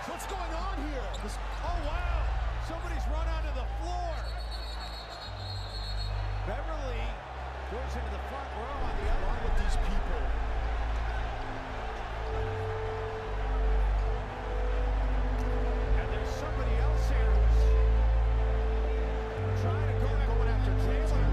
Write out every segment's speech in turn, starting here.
What's going on here? Oh, wow. Somebody's run onto the floor. Beverly goes into the front row on the other line with these people. And there's somebody else here who's trying to going after Taylor.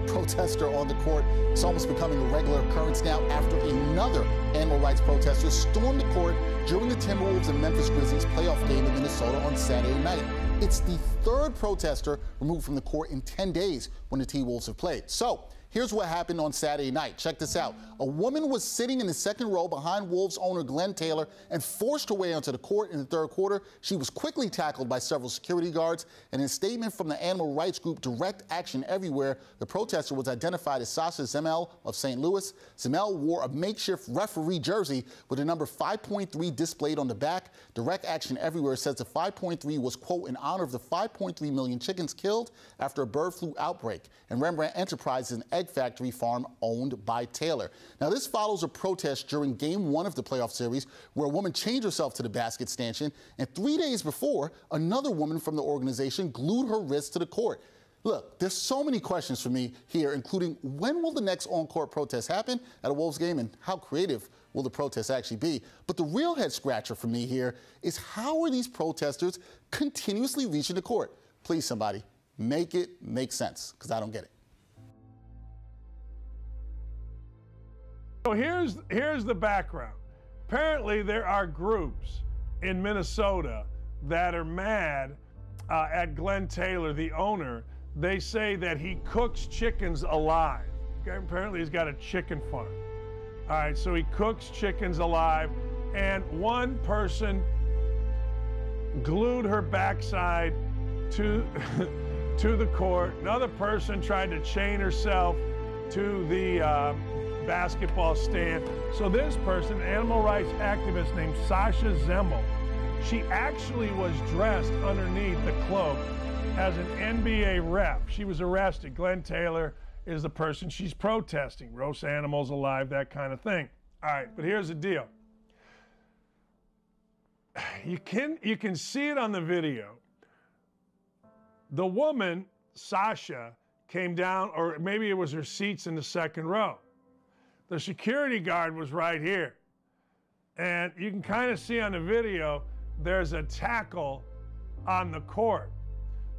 Protester on the court. It's almost becoming a regular occurrence now after another animal rights protester stormed the court during the Timberwolves and Memphis Grizzlies playoff game in Minnesota on Saturday night. It's the third protester removed from the court in 10 days when the T-Wolves have played. So here's what happened on Saturday night. Check this out. A woman was sitting in the second row behind Wolves owner Glenn Taylor and forced her way onto the court in the third quarter. She was quickly tackled by several security guards. And in a statement from the animal rights group Direct Action Everywhere, the protester was identified as Sasha Zemel of St. Louis. Zemel wore a makeshift referee jersey with the number 5.3 displayed on the back. Direct Action Everywhere says the 5.3 was, quote, in honor of the 5.3 million chickens killed after a bird flu outbreak. And Rembrandt Enterprises, an egg factory farm owned by Taylor. Now, this follows a protest during Game 1 of the playoff series where a woman changed herself to the basket stanchion, and 3 days before, another woman from the organization glued her wrist to the court. Look, there's so many questions for me here, including when will the next on-court protest happen at a Wolves game and how creative will the protest actually be? But the real head-scratcher for me here is how are these protesters continuously reaching the court? Please, somebody, make it make sense, because I don't get it. So here's the background. Apparently there are groups in Minnesota that are mad at Glenn Taylor, the owner. They say that he cooks chickens alive. Okay? Apparently he's got a chicken farm. All right, so he cooks chickens alive, and one person glued her backside to the court. Another person tried to chain herself to the basketball stand. So this person, an animal rights activist named Sasha Zemel, she actually was dressed underneath the cloak as an NBA ref. She was arrested. Glenn Taylor is the person she's protesting. Roast animals alive, that kind of thing. All right, but here's the deal. You can see it on the video. The woman, Sasha, came down, or maybe it was her seats in the second row. The security guard was right here. And you can kind of see on the video, there's a tackle on the court.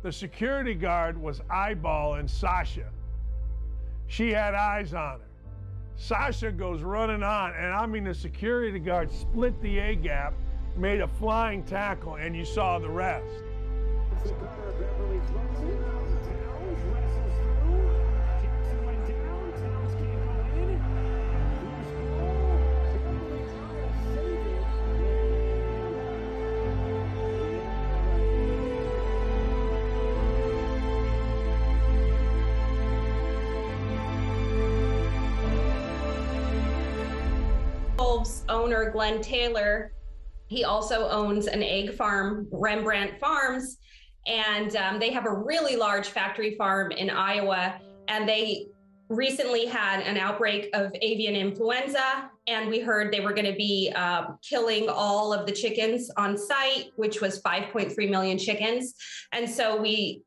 The security guard was eyeballing Sasha. She had eyes on her. Sasha goes running on, and I mean, the security guard split the A gap, made a flying tackle, and you saw the rest. Owner Glenn Taylor, he also owns an egg farm, Rembrandt Farms, and they have a really large factory farm in Iowa, and they recently had an outbreak of avian influenza, and we heard they were going to be killing all of the chickens on site, which was 5.3 million chickens. And so we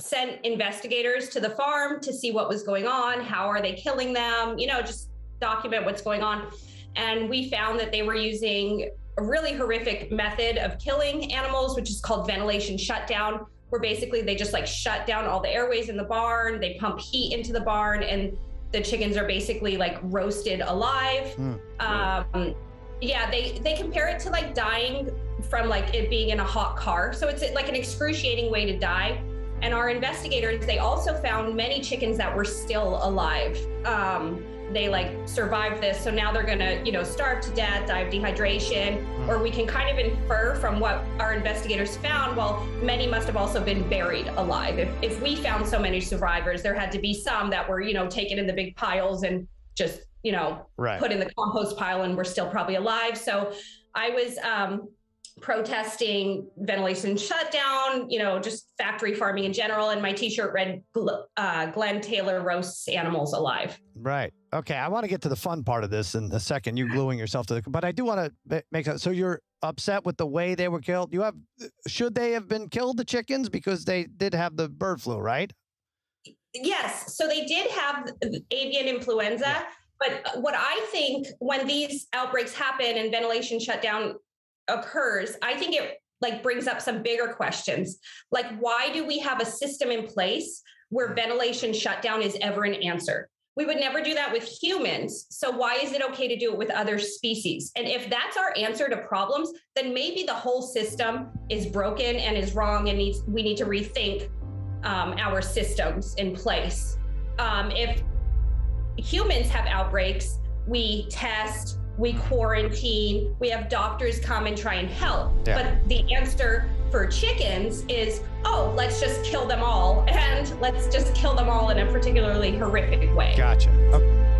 sent investigators to the farm to see what was going on, how are they killing them, you know, just document what's going on. And we found that they were using a really horrific method of killing animals, which is called ventilation shutdown, where basically they just like shut down all the airways in the barn, they pump heat into the barn, and the chickens are basically like roasted alive. Yeah, they compare it to like dying from like it being in a hot car. So it's like an excruciating way to die. And our investigators, they also found many chickens that were still alive. They like survived this. So now they're gonna, you know, starve to death, die of dehydration, or we can kind of infer from what our investigators found, well, many must have also been buried alive. If we found so many survivors, there had to be some that were, you know, taken in the big piles and just, you know, put in the compost pile and were still probably alive. So I was protesting ventilation shutdown, you know, just factory farming in general. And my t-shirt read, Glenn Taylor roasts animals alive. Right. Okay. I want to get to the fun part of this in a second. You gluing yourself to the, but I do want to make that. So you're upset with the way they were killed. Should they have been killed, the chickens? Because they did have the bird flu, right? Yes. So they did have avian influenza. Yeah. But what I think when these outbreaks happen and ventilation shutdown occurs, I think it like brings up some bigger questions. Like, why do we have a system in place where ventilation shutdown is ever an answer? We would never do that with humans. So why is it okay to do it with other species? And if that's our answer to problems, then maybe the whole system is broken and is wrong and we need to rethink our systems in place. If humans have outbreaks, we test, we quarantine, we have doctors come and try and help. Yeah. But the answer for chickens is, oh, let's just kill them all. And let's just kill them all in a particularly horrific way. Gotcha. Okay.